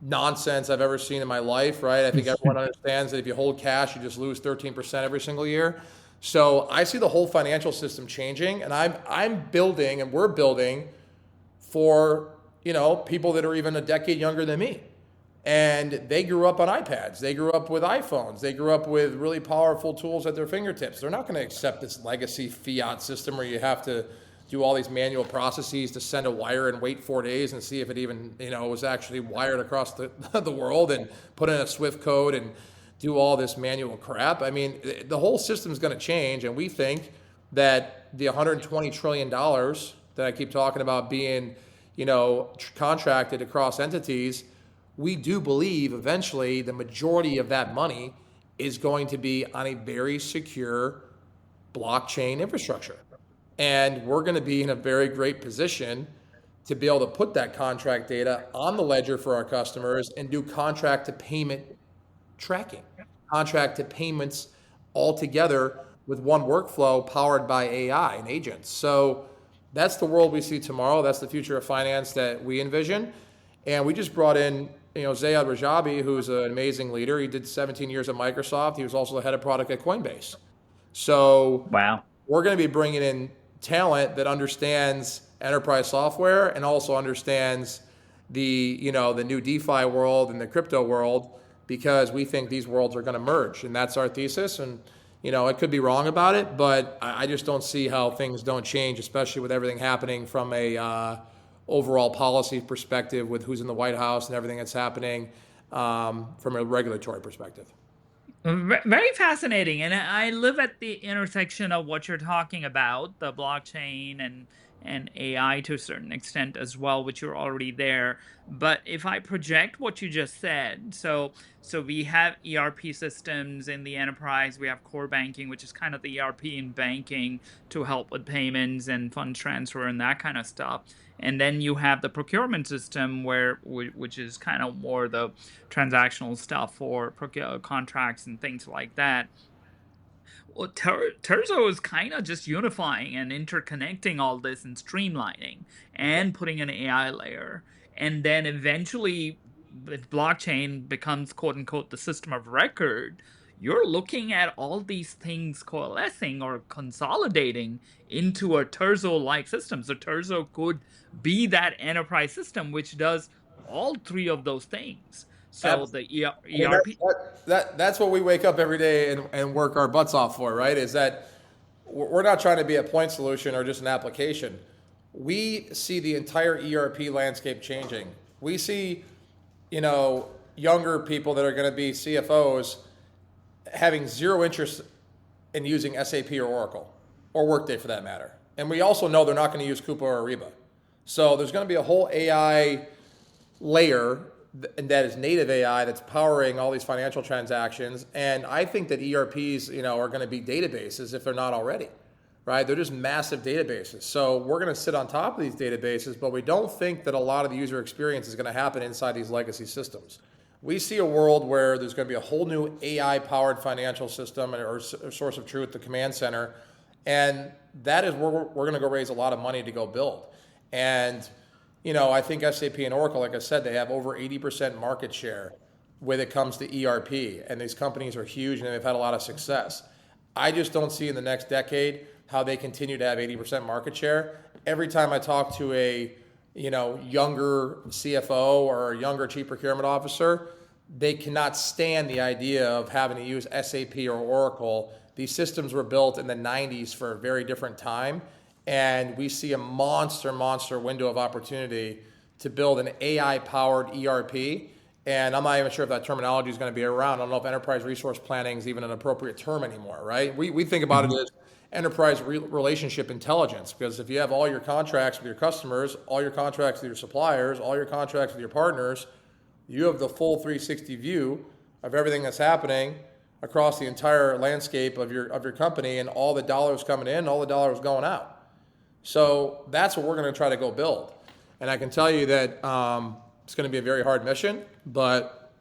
nonsense I've ever seen in my life, right? I think everyone understands that if you hold cash, you just lose 13% every single year. So I see the whole financial system changing, and I'm building, and we're building for, people that are even a decade younger than me. And they grew up on iPads. They grew up with iPhones. They grew up with really powerful tools at their fingertips. They're not going to accept this legacy fiat system where you have to do all these manual processes to send a wire and wait 4 days and see if it even, was actually wired across the world, and put in a Swift code and do all this manual crap. I mean, the whole system's going to change, and we think that the $120 trillion that I keep talking about being, contracted across entities, we do believe eventually the majority of that money is going to be on a very secure blockchain infrastructure. And we're going to be in a very great position to be able to put that contract data on the ledger for our customers and do contract to payment tracking, contract to payments all together with one workflow powered by AI and agents. So that's the world we see tomorrow. That's the future of finance that we envision. And we just brought in, Zayed Rajabi, who's an amazing leader. He did 17 years at Microsoft. He was also the head of product at Coinbase. So Wow. We're going to be bringing in talent that understands enterprise software and also understands the new DeFi world and the crypto world, because we think these worlds are going to merge, and that's our thesis. And it could be wrong about it, but I just don't see how things don't change, especially with everything happening from a overall policy perspective with who's in the White House and everything that's happening from a regulatory perspective. Very fascinating, and I live at the intersection of what you're talking about, the blockchain and AI to a certain extent as well, which you're already there. But if I project what you just said, so we have ERP systems in the enterprise, we have core banking, which is kind of the ERP in banking to help with payments and fund transfer and that kind of stuff. And then you have the procurement system, which is kind of more the transactional stuff for contracts and things like that. Well, Terzo is kind of just unifying and interconnecting all this and streamlining and putting an AI layer. And then eventually, with blockchain becomes, quote unquote, the system of record. You're looking at all these things coalescing or consolidating into a Terzo-like system. So Terzo could be that enterprise system which does all three of those things. So the ERP. That's what we wake up every day and work our butts off for, right? Is that we're not trying to be a point solution or just an application. We see the entire ERP landscape changing. We see, younger people that are going to be CFOs having zero interest in using SAP or Oracle or Workday for that matter. And we also know they're not going to use Coupa or Ariba. So there's going to be a whole AI layer that is native AI that's powering all these financial transactions. And I think that ERPs, are going to be databases if they're not already, right? They're just massive databases. So we're going to sit on top of these databases, but we don't think that a lot of the user experience is going to happen inside these legacy systems. We see a world where there's going to be a whole new AI-powered financial system or source of truth, the command center, and that is where we're going to go raise a lot of money to go build. And I think SAP and Oracle, like I said, they have over 80% market share when it comes to ERP, and these companies are huge and they've had a lot of success. I just don't see in the next decade how they continue to have 80% market share. Every time I talk to a younger CFO or a younger chief procurement officer, they cannot stand the idea of having to use SAP or Oracle these systems were built in the 90s for a very different time. And we see a monster window of opportunity to build an AI-powered ERP. And I'm not even sure if that terminology is going to be around. I don't know if enterprise resource planning is even an appropriate term anymore, right? We think about it as enterprise relationship intelligence, because if you have all your contracts with your customers, all your contracts with your suppliers, all your contracts with your partners, you have the full 360 view of everything that's happening across the entire landscape of your company, and all the dollars coming in, all the dollars going out. So that's what we're going to try to go build. And I can tell you that it's going to be a very hard mission, but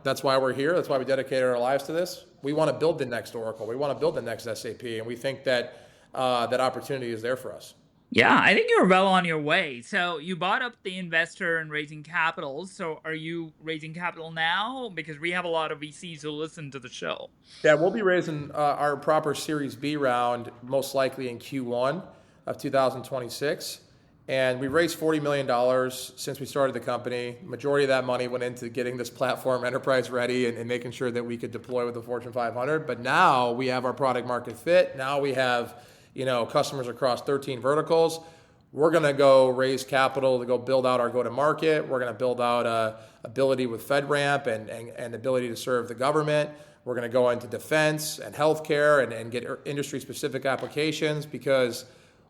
that's why we're here. That's why we dedicated our lives to this. We want to build the next Oracle. We want to build the next SAP, and we think that that opportunity is there for us. Yeah, I think you're well on your way. So you bought up the investor and raising capital. So are you raising capital now? Because we have a lot of VCs who listen to the show. Yeah, we'll be raising our proper Series B round most likely in Q1 of 2026. And we raised $40 million since we started the company. Majority of that money went into getting this platform enterprise ready and making sure that we could deploy with the Fortune 500. But now we have our product market fit. Now we have customers across 13 verticals. We're going to go raise capital to go build out our go-to-market. We're going to build out ability with FedRAMP and ability to serve the government. We're going to go into defense and healthcare and get industry-specific applications, because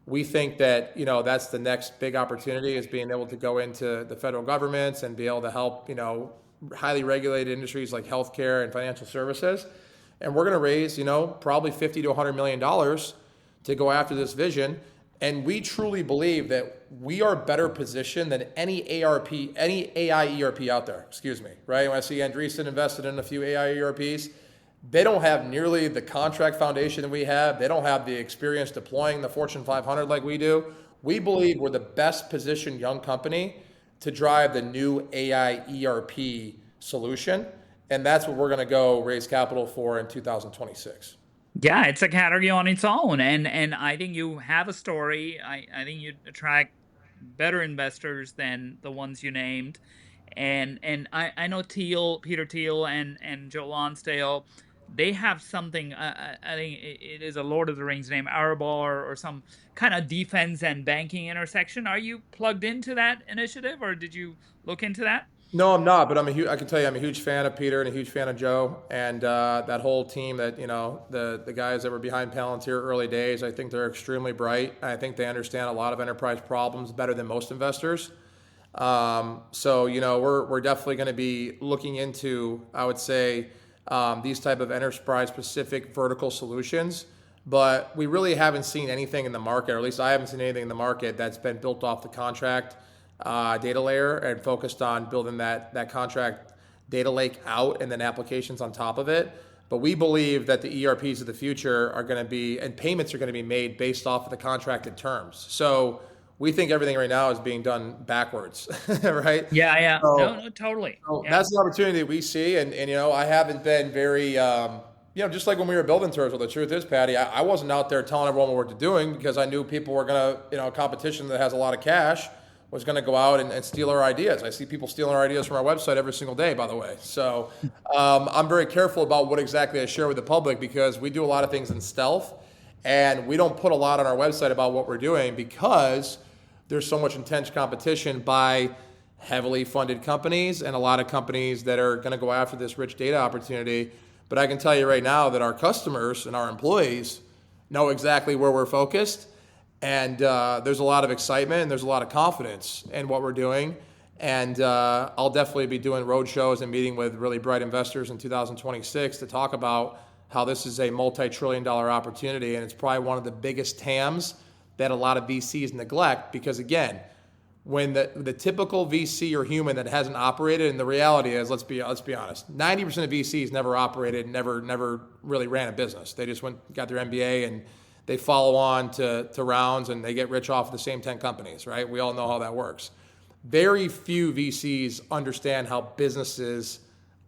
we think that that's the next big opportunity, is being able to go into the federal governments and be able to help highly regulated industries like healthcare and financial services. And we're going to raise probably $50 to $100 million to go after this vision. And we truly believe that we are better positioned than any AI ERP out there. Right? When I see Andreessen invested in a few AI ERPs, they don't have nearly the contract foundation that we have. They don't have the experience deploying the Fortune 500 like we do. We believe we're the best positioned young company to drive the new AI ERP solution. And that's what we're going to go raise capital for in 2026. Yeah, it's a category on its own. And I think you have a story. I think you attract better investors than the ones you named. And I know Peter Thiel and Joe Lonsdale, they have something, I think it is a Lord of the Rings name, Arabar, or some kind of defense and banking intersection. Are you plugged into that initiative, or did you look into that? No, I'm not, but I can tell you I'm a huge fan of Peter and a huge fan of Joe, and that whole team that, the guys that were behind Palantir early days. I think they're extremely bright. I think they understand a lot of enterprise problems better than most investors. So, we're definitely going to be looking into, I would say, these type of enterprise-specific vertical solutions. But we really haven't seen anything in the market, or at least I haven't seen anything in the market that's been built off the contract data layer and focused on building that contract data lake out and then applications on top of it. But we believe that the ERPs of the future are going to be, and payments are going to be made based off of the contracted terms. So we think everything right now is being done backwards, right? Yeah. So, No, totally. Yeah. That's the opportunity we see. And I haven't been very, just like when we were building Terzo, the truth is, Patty, I wasn't out there telling everyone what we're doing, because I knew people were going to, competition that has a lot of cash was going to go out and steal our ideas. I see people stealing our ideas from our website every single day, by the way. So I'm very careful about what exactly I share with the public, because we do a lot of things in stealth, and we don't put a lot on our website about what we're doing, because there's so much intense competition by heavily funded companies and a lot of companies that are going to go after this rich data opportunity. But I can tell you right now that our customers and our employees know exactly where we're focused. And there's a lot of excitement and there's a lot of confidence in what we're doing. And I'll definitely be doing road shows and meeting with really bright investors in 2026 to talk about how this is a multi-trillion-dollar opportunity. And it's probably one of the biggest TAMs that a lot of VCs neglect, because again, when the typical VC or human that hasn't operated, and the reality is, let's be honest, 90% of VCs never operated, never really ran a business. They just got their MBA and they follow on to rounds and they get rich off of the same 10 companies, right? We all know how that works. Very few VCs understand how businesses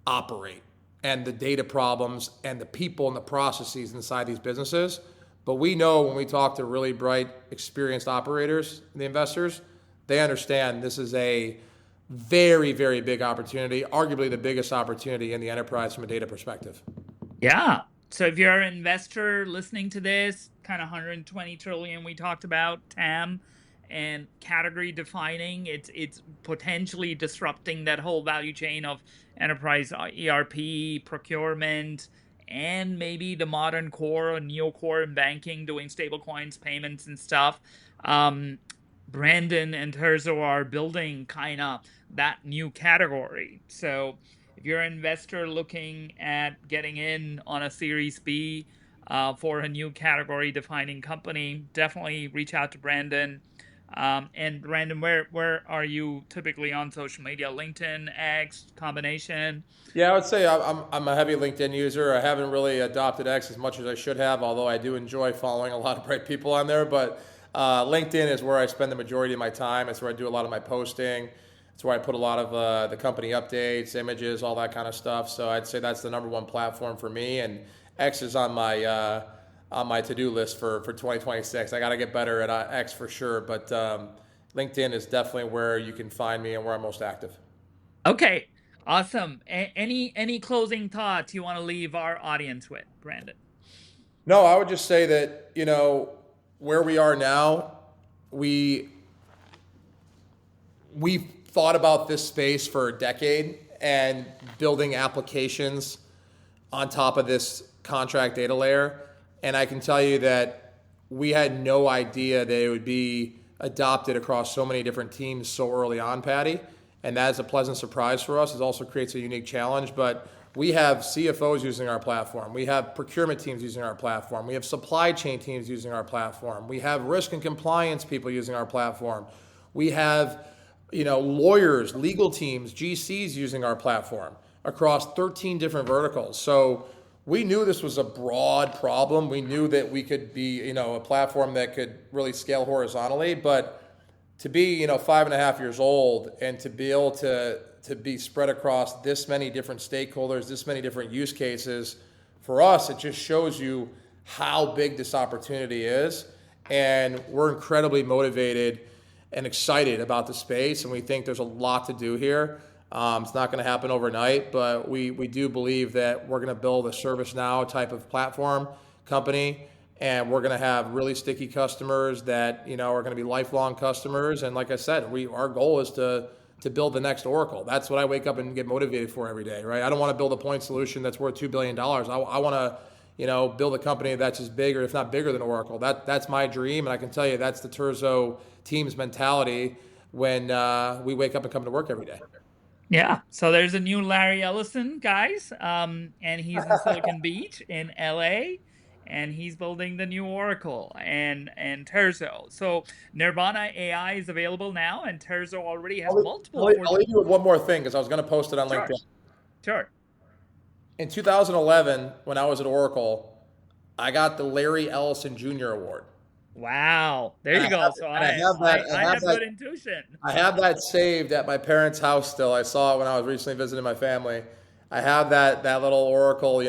operate and the data problems and the people and the processes inside these businesses. But we know when we talk to really bright, experienced operators, the investors, they understand this is a very, very big opportunity, arguably the biggest opportunity in the enterprise from a data perspective. Yeah. So if you're an investor listening to this, kind of 120 trillion we talked about, TAM, and category defining, it's potentially disrupting that whole value chain of enterprise ERP, procurement, and maybe the modern core or neo core in banking, doing stablecoins, payments, and stuff. Um, Brandon and Terzo are building kind of that new category. So if you're an investor looking at getting in on a Series B for a new category defining company, definitely reach out to Brandon. And Brandon, where are you typically on social media? LinkedIn, X, combination? Yeah, I would say I'm a heavy LinkedIn user. I haven't really adopted X as much as I should have, although I do enjoy following a lot of bright people on there. But LinkedIn is where I spend the majority of my time. It's where I do a lot of my posting. It's where I put a lot of the company updates, images, all that kind of stuff. So I'd say that's the number one platform for me. And X is on my to-do list for 2026. I got to get better at X for sure. But LinkedIn is definitely where you can find me and where I'm most active. Okay, awesome. Any closing thoughts you want to leave our audience with, Brandon? No, I would just say that, where we are now, we we've thought about this space for a decade and building applications on top of this contract data layer. And I can tell you that we had no idea that it would be adopted across so many different teams so early on, Patty. And that is a pleasant surprise for us. It also creates a unique challenge. But we have CFOs using our platform. We have procurement teams using our platform. We have supply chain teams using our platform. We have risk and compliance people using our platform. We have, lawyers, legal teams, GCs using our platform across 13 different verticals. So we knew this was a broad problem. We knew that we could be, a platform that could really scale horizontally. But to be, 5.5 years old and to be able to be spread across this many different stakeholders, this many different use cases, for us, it just shows you how big this opportunity is. And we're incredibly motivated and excited about the space, and we think there's a lot to do here. It's not going to happen overnight, but we do believe that we're going to build a ServiceNow type of platform company, and we're going to have really sticky customers that are going to be lifelong customers. And like I said, our goal is to build the next Oracle. That's what I wake up and get motivated for every day, right? I don't want to build a point solution that's worth $2 billion. I want to build a company that's as big or if not bigger than Oracle. That's my dream, and I can tell you that's the Terzo team's mentality when we wake up and come to work every day. Yeah, so there's a new Larry Ellison, guys, and he's in Silicon Beach in LA, and he's building the new Oracle and Terzo. So Nirvana AI is available now, and Terzo already has multiple I'll leave you with one more thing because I was going to post it on Sure, LinkedIn. sure. In 2011, when I was at Oracle, I got the Larry Ellison Jr. Award. Wow, there And you go. So and I have that. I have good intuition. I have that saved at my parents' house still. I saw it when I was recently visiting my family. I have that little Oracle,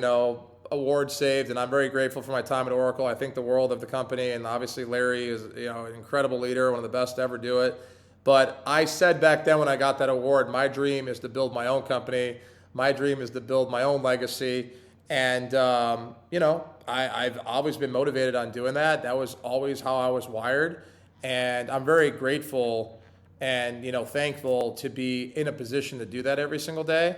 award saved, and I'm very grateful for my time at Oracle. I think the world of the company, and obviously Larry is, an incredible leader, one of the best to ever do it. But I said back then when I got that award, my dream is to build my own company. My dream is to build my own legacy. And, I've always been motivated on doing that. That was always how I was wired. And I'm very grateful and, thankful to be in a position to do that every single day.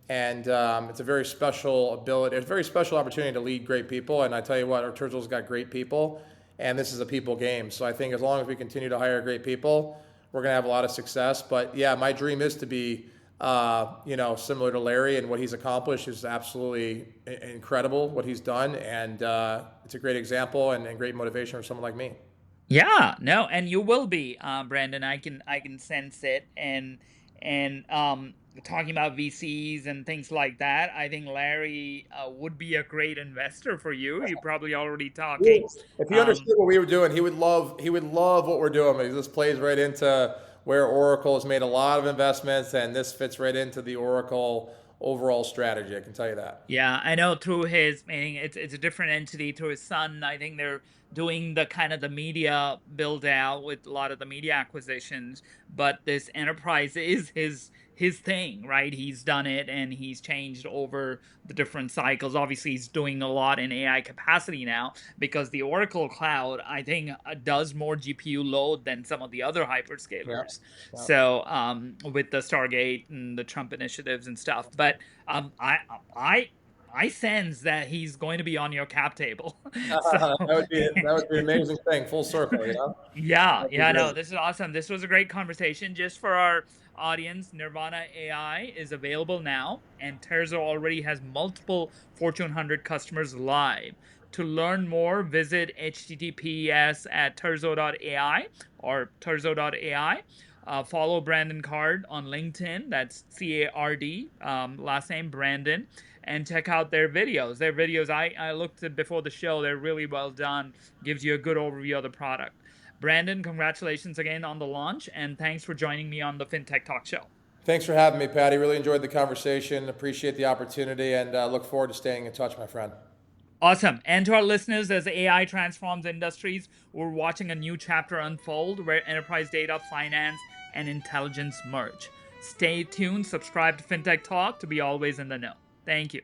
And it's a very special ability. It's a very special opportunity to lead great people. And I tell you what, our Terzo's got great people. And this is a people game. So I think as long as we continue to hire great people, we're going to have a lot of success. But yeah, my dream is to be similar to Larry, and what he's accomplished is absolutely incredible what he's done. And it's a great example and great motivation for someone like me. Yeah, no, and you will be, Brandon. I can sense it, and talking about VCs and things like that. I think Larry would be a great investor for you. You're probably already talking. If he Um, understood what we were doing, he would love what we're doing. Because this plays right into where Oracle has made a lot of investments, and this fits right into the Oracle overall strategy. I can tell you that. Yeah, I know through his, meaning it's a different entity through his son. I think they're doing the kind of the media build out with a lot of the media acquisitions, but this enterprise is his thing, right? He's done it and he's changed over the different cycles. Obviously, he's doing a lot in AI capacity now because the Oracle Cloud, I think, does more GPU load than some of the other Yeah. hyperscalers. Yeah. So, with the Stargate and the Trump initiatives and stuff, but I I sense that he's going to be on your cap table. So That would be an amazing thing, full circle, you know? yeah, That'd be yeah, no, great. this is awesome. This was a great conversation. Just for our audience, Nirvana AI is available now, and Terzo already has multiple Fortune 100 customers live. To learn more, visit https at terzo.ai or terzo.ai. Follow Brandon Card on LinkedIn. That's CARD, last name Brandon. And check out their videos. Their videos, I looked at before the show. They're really well done. Gives you a good overview of the product. Brandon, congratulations again on the launch, and thanks for joining me on the FinTech Talk Show. Thanks for having me, Patty. Really enjoyed the conversation. Appreciate the opportunity and look forward to staying in touch, my friend. Awesome. And to our listeners, as AI transforms industries, we're watching a new chapter unfold where enterprise data, finance, and intelligence merge. Stay tuned, subscribe to FinTech Talk to be always in the know. Thank you.